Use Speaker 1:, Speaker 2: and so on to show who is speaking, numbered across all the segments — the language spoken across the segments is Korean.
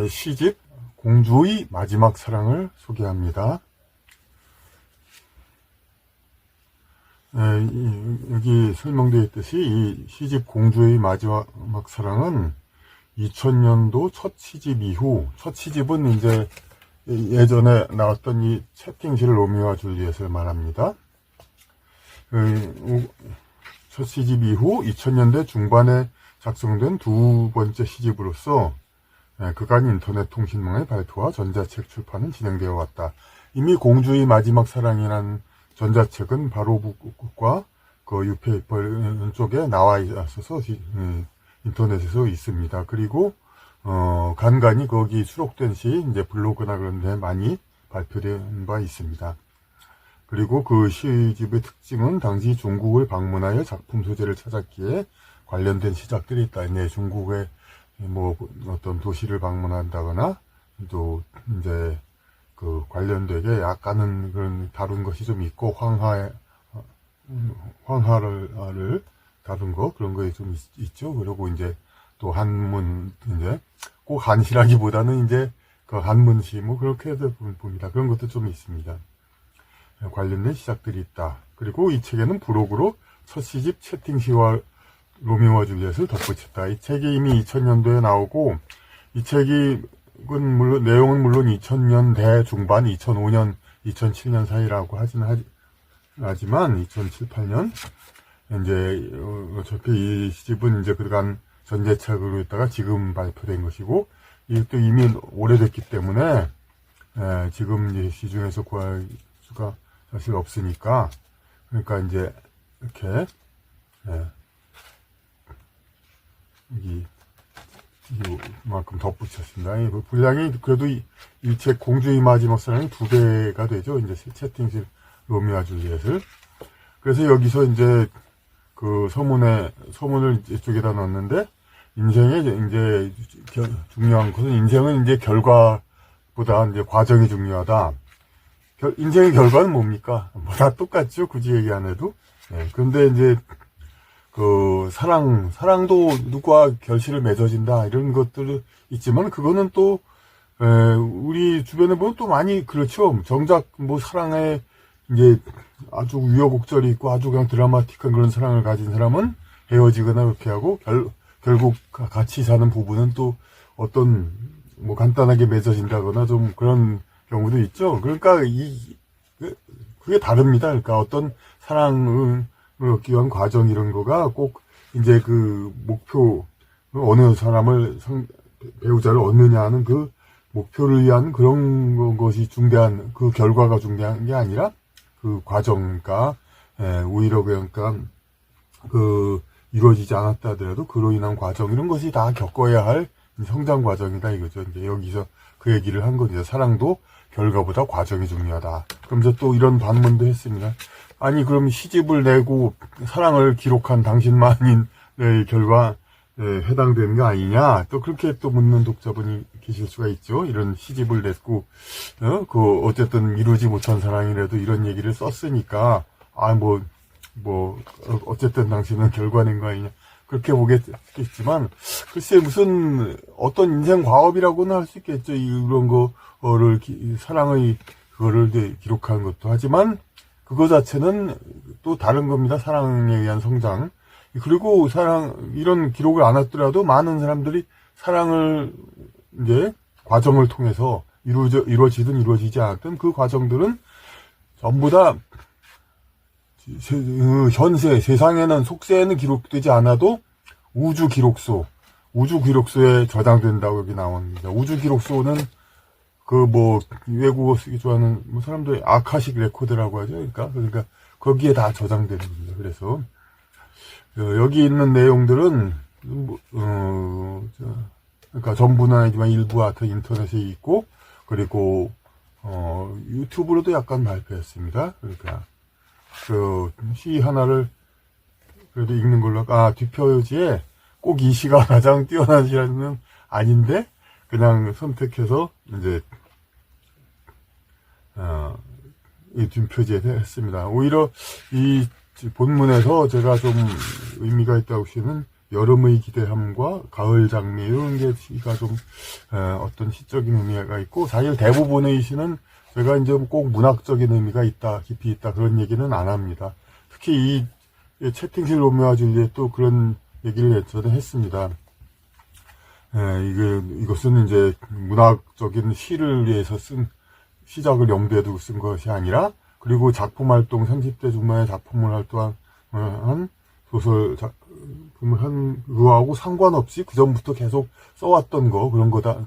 Speaker 1: 시집 공주의 마지막 사랑을 소개합니다. 여기 설명되어 있듯이 이 시집 공주의 마지막 사랑은 2000년도 첫 시집 이후, 첫 시집은 이제 예전에 나왔던 이 채팅실 로미오와 줄리엣을 말합니다. 첫 시집 이후 2000년대 중반에 작성된 두 번째 시집으로서 그간 인터넷 통신망의 발표와 전자책 출판은 진행되어 왔다. 이미 공주의 마지막 사랑이라는 전자책은 바로북과 그 유페이퍼 쪽에 나와 있어서 인터넷에서 있습니다. 그리고 간간히 거기 수록된 시 이제 블로그나 그런 데 많이 발표된 바 있습니다. 그리고 그 시집의 특징은 당시 중국을 방문하여 작품 소재를 찾았기에 관련된 시작들이 있다. 네, 중국의 뭐 어떤 도시를 방문한다거나 또 이제 그 관련되게 약간은 그런 다룬 것이 좀 있고 황하를 다룬 거 그런 거에 좀 있죠. 그리고 이제 또 한문 이제 꼭 한시라기보다는 이제 그 한문시 뭐 그렇게 해서 봅니다. 그런 것도 좀 있습니다. 관련된 시작들이 있다. 그리고 이 책에는 부록으로 첫 시집 채팅시와 로미오와 줄리엣을 덧붙였다. 이 책이 이미 2000년도에 나오고 이 책이 물론 내용은 물론 2000년대 중반, 2005년, 2007년 사이라고 하지만 2007, 8년 이제 어차피 이 시집은 이제 그간 전제책으로 있다가 지금 발표된 것이고 이것도 이미 오래됐기 때문에 지금 이제 시중에서 구할 수가 사실 없으니까 그러니까 이제 이렇게 이만큼 덧붙였습니다. 분량이 그래도 이 책 공주의 마지막 사랑이 2배가 되죠. 이제 채팅실 로미오와 줄리엣을. 그래서 여기서 이제 그 서문을 이쪽에다 넣었는데 인생의 이제 중요한 것은 인생은 이제 결과보다 이제 과정이 중요하다. 인생의 결과는 뭡니까? 뭐 다 똑같죠. 굳이 얘기 안 해도. 그런데 이제 그 사랑도 누구와 결실을 맺어진다 이런 것들 있지만 그거는 또 우리 주변에 보면 또 많이 그렇죠. 정작 뭐 사랑에 이제 아주 우여곡절이 있고 아주 그냥 드라마틱한 그런 사랑을 가진 사람은 헤어지거나 그렇게 하고 결국 같이 사는 부부는 또 어떤 뭐 간단하게 맺어진다거나 좀 그런 경우도 있죠. 그러니까 그게 다릅니다. 그러니까 어떤 사랑을 얻기 위한 과정 이런 거가 꼭 이제 그 목표 어느 사람을 배우자를 얻느냐 하는 그 목표를 위한 그런 것이 중대한 그 결과가 중대한 게 아니라 그 과정 그러니까 오히려 그러니까 그 이루어지지 않았다 하더라도 그로 인한 과정 이런 것이 다 겪어야 할 성장 과정이다 이거죠. 이제 여기서 그 얘기를 한 거죠. 사랑도 결과보다 과정이 중요하다. 그러면서 또 이런 반문도 했습니다. 아니 그럼 시집을 내고 사랑을 기록한 당신만인 결과에 해당되는 거 아니냐 또 그렇게 또 묻는 독자분이 계실 수가 있죠. 이런 시집을 냈고 그 어쨌든 이루지 못한 사랑이라도 이런 얘기를 썼으니까 어쨌든 당신은 결과낸 거 아니냐 그렇게 보겠지만 글쎄 무슨 어떤 인생 과업이라고는 할 수 있겠죠. 이런 거를 사랑의 그거를 기록한 것도 하지만 그거 자체는 또 다른 겁니다. 사랑에 의한 성장. 그리고 이런 기록을 안 했더라도 많은 사람들이 사랑을 이제 과정을 통해서 이루어지든 이루어지지 않았든 그 과정들은 전부 다 현세, 세상에는 속세에는 기록되지 않아도 우주 기록소에 저장된다고 여기 나옵니다. 우주 기록소는 외국어 쓰기 좋아하는 사람들이 아카식 레코드라고 하죠. 그러니까 거기에 다 저장되는 겁니다. 그래서 여기 있는 내용들은 그러니까 전부는 아니지만 일부 인터넷에 있고 그리고 유튜브로도 약간 발표했습니다. 그러니까 그 시 하나를 그래도 읽는 걸로 뒷표지에 꼭 이 시가 가장 뛰어난 시라는 아닌데 그냥 선택해서 이제 이 뒷표지에 했습니다. 오히려 이 본문에서 제가 좀 의미가 있다고 보시는 여름의 기대함과 가을 장미 이런 게 시가 좀 어떤 시적인 의미가 있고, 사실 대부분의 시는 제가 이제 꼭 문학적인 의미가 있다, 깊이 있다 그런 얘기는 안 합니다. 특히 이 채팅실 로미오와 줄리엣도 그런 얘기를 저는 했습니다. 이것은 이제 문학적인 시를 위해서 쓴 시작을 염두에 두고 쓴 것이 아니라, 그리고 작품 활동 30대 중반에 작품을 활동한 소설 작품을 한 그거하고 상관없이 그 전부터 계속 써왔던 그런 거다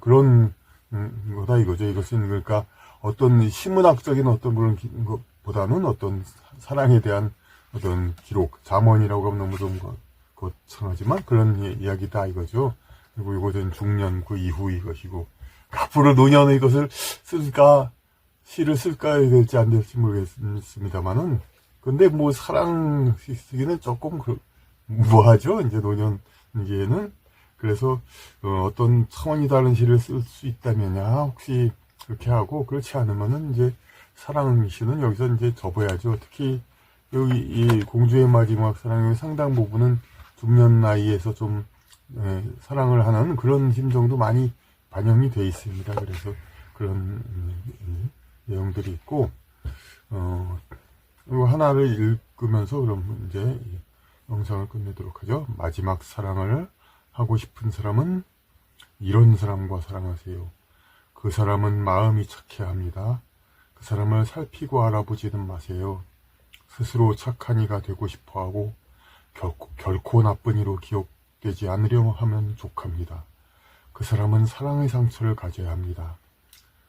Speaker 1: 이거죠. 이것은 그러니까 어떤 시문학적인 어떤 그런 것보다는 어떤 사랑에 대한 어떤 기록, 잠언이라고 하면 너무 좀 거창하지만 그런 이야기다 이거죠. 그리고 이것은 중년 그 이후 이것이고, 앞으로 노년의 이것을 쓸까, 시를 쓸까 될지 안 될지 모르겠습니다만은, 근데 뭐 사랑 쓰기는 조금 무하죠. 이제 노년기에는. 그래서 어떤 차원이 다른 시를 쓸 수 있다면야 혹시 그렇게 하고, 그렇지 않으면은 이제 사랑 시는 여기서 이제 접어야죠. 특히 여기 이 공주의 마지막 사랑의 상당 부분은 중년 나이에서 좀 사랑을 하는 그런 심정도 많이 반영이 되어 있습니다. 그래서 그런 내용들이 있고, 이거 하나를 읽으면서 그럼 이제 영상을 끝내도록 하죠. 마지막 사랑을 하고 싶은 사람은 이런 사람과 사랑하세요. 그 사람은 마음이 착해야 합니다. 그 사람을 살피고 알아보지는 마세요. 스스로 착한 이가 되고 싶어하고 결코 나쁜 이로 기억되지 않으려 하면 족합니다. 그 사람은 사랑의 상처를 가져야 합니다.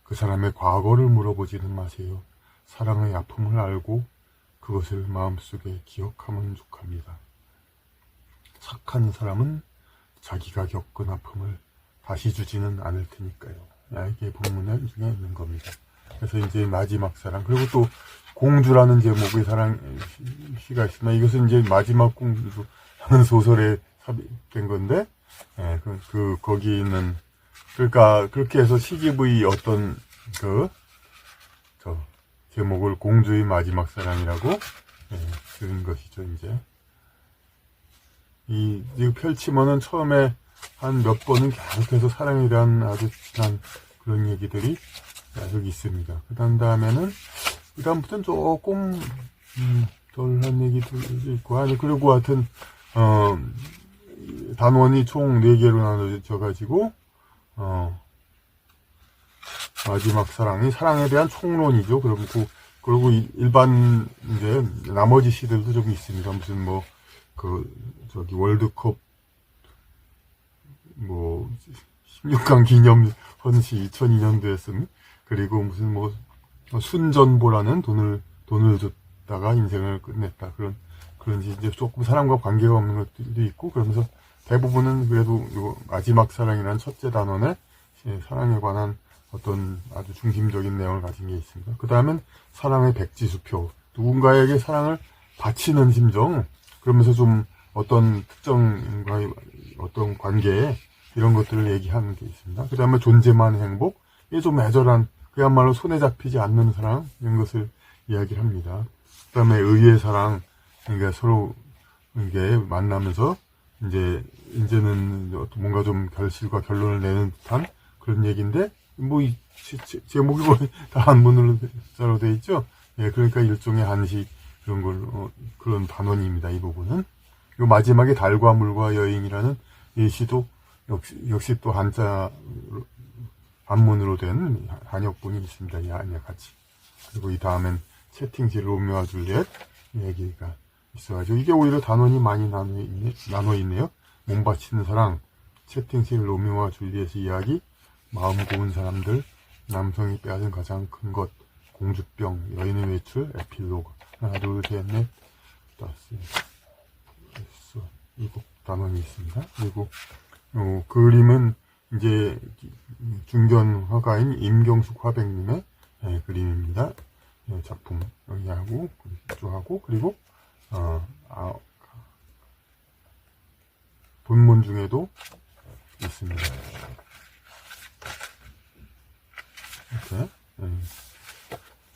Speaker 1: 그 사람의 과거를 물어보지는 마세요. 사랑의 아픔을 알고 그것을 마음속에 기억하면 족합니다. 착한 사람은 자기가 겪은 아픔을 다시 주지는 않을 테니까요. 이게 본문에 있는 겁니다. 그래서 이제 마지막 사랑, 그리고 또 공주라는 제목의 사랑 시가 있으면, 이것은 이제 마지막 공주라는 소설에 삽입된 건데, 거기 있는, 그러니까 그렇게 해서 시집의 어떤 제목을 공주의 마지막 사랑이라고 쓰는 것이죠. 이제 이거 펼치면은 처음에 한 몇 번은 계속해서 사랑에 대한 아주 진한 그런 얘기들이 계속 있습니다. 그 다음부터는 조금 덜한 얘기도 있고, 아니 그리고 하여튼 단원이 총 4개로 나눠져 가지고 마지막 사랑이 사랑에 대한 총론이죠. 그리고 일반 이제 나머지 시들도 좀 있습니다. 무슨 월드컵 16강 기념 헌시 2002년도에 쓴, 그리고 무슨 순전보라는 돈을 줬다가 인생을 끝냈다, 그런 이제 조금 사랑과 관계가 없는 것들도 있고, 그러면서 대부분은 그래도 요 마지막 사랑이라는 첫째 단원에 사랑에 관한 어떤 아주 중심적인 내용을 가진 게 있습니다. 그 다음엔 사랑의 백지수표, 누군가에게 사랑을 바치는 심정, 그러면서 좀 어떤 특정과의 어떤 관계에 이런 것들을 얘기하는 게 있습니다. 그 다음에 존재만 행복, 이게 좀 애절한, 그야말로 손에 잡히지 않는 사랑, 이런 것을 이야기를 합니다. 그 다음에 의의 사랑, 그러니까 서로 이게 만나면서 이제는 뭔가 좀 결실과 결론을 내는 듯한 그런 얘기인데, 제목이 다 한문으로 되어 있죠. 그러니까 일종의 한시, 그런 단원입니다. 이 부분은. 요 마지막에 달과 물과 여인이라는 이 시도 역시 또 한문으로 된 한역본이 있습니다. 이 안에 같이. 그리고 이 다음엔 채팅실 로미오와 줄리엣 얘기가 있어가지고, 이게 오히려 단원이 많이 나눠 있네요. 몸바치는 사랑, 채팅실 로미오와 줄리엣의 이야기, 마음 고운 사람들, 남성이 빼앗은 가장 큰 것, 공주병, 여인의 외출, 에필로그. 하나, 둘, 셋, 넷, 다섯, 여섯, 일곱 단원이 있습니다. 그리고 그림은 이제 중견 화가인 임경숙 화백님의 그림입니다. 작품 여기하고 이쪽하고, 그리고 본문 중에도 있습니다. 이렇게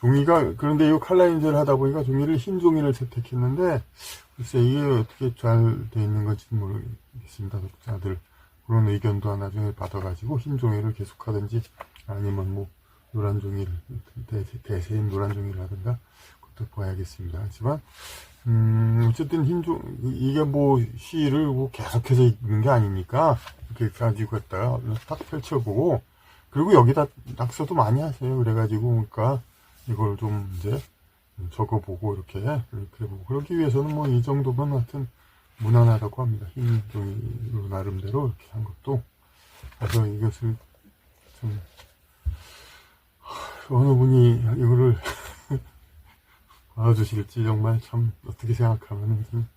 Speaker 1: 종이가, 그런데 이 칼라인즈를 하다 보니까 종이를 흰 종이를 채택했는데, 글쎄 이게 어떻게 잘 돼 있는 건지 모르겠습니다. 모르겠습니다. 독자들 그런 의견도 나중에 받아가지고 흰 종이를 계속하든지 아니면 뭐 노란 종이를 대세인 노란 종이라든가 그것도 봐야겠습니다. 하지만 어쨌든 이게 뭐 시를 뭐 계속해서 읽는 게 아니니까 이렇게 가지고 갔다가 딱 펼쳐보고 그리고 여기다 낙서도 많이 하세요. 그래가지고 그러니까 이걸 좀 이제 적어보고 이렇게 보고 그러기 위해서는 뭐 이 정도면 하여튼 무난하다고 합니다. 흰 종이로 나름대로 이렇게 한 것도. 그래서 이것을 좀 어느 분이 이거를 알아주실지 정말 참 어떻게 생각하면은 좀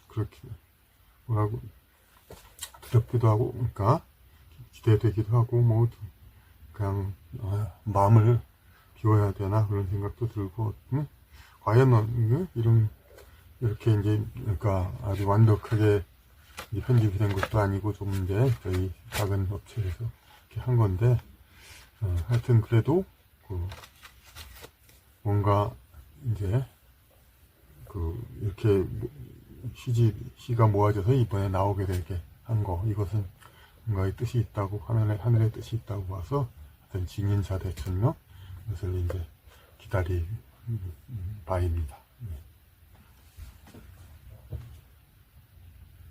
Speaker 1: 그렇게 뭐라고 두렵기도 하고 그러니까 기대되기도 하고 뭐 그냥 마음을 비워야 되나 그런 생각도 들고 과연 이렇게 이제 그러니까 아주 완벽하게 이제 편집이 된 것도 아니고 좀 이제 저희 작은 업체에서 이렇게 한 건데 하여튼 그래도 뭔가 이제 이렇게 시가 모아져서 이번에 나오게 되게 한 거 이것은 뭔가의 뜻이 있다고 하늘의 뜻이 있다고 봐서 어떤 진인사 대천명 그것을 이제 기다릴 바입니다. 네.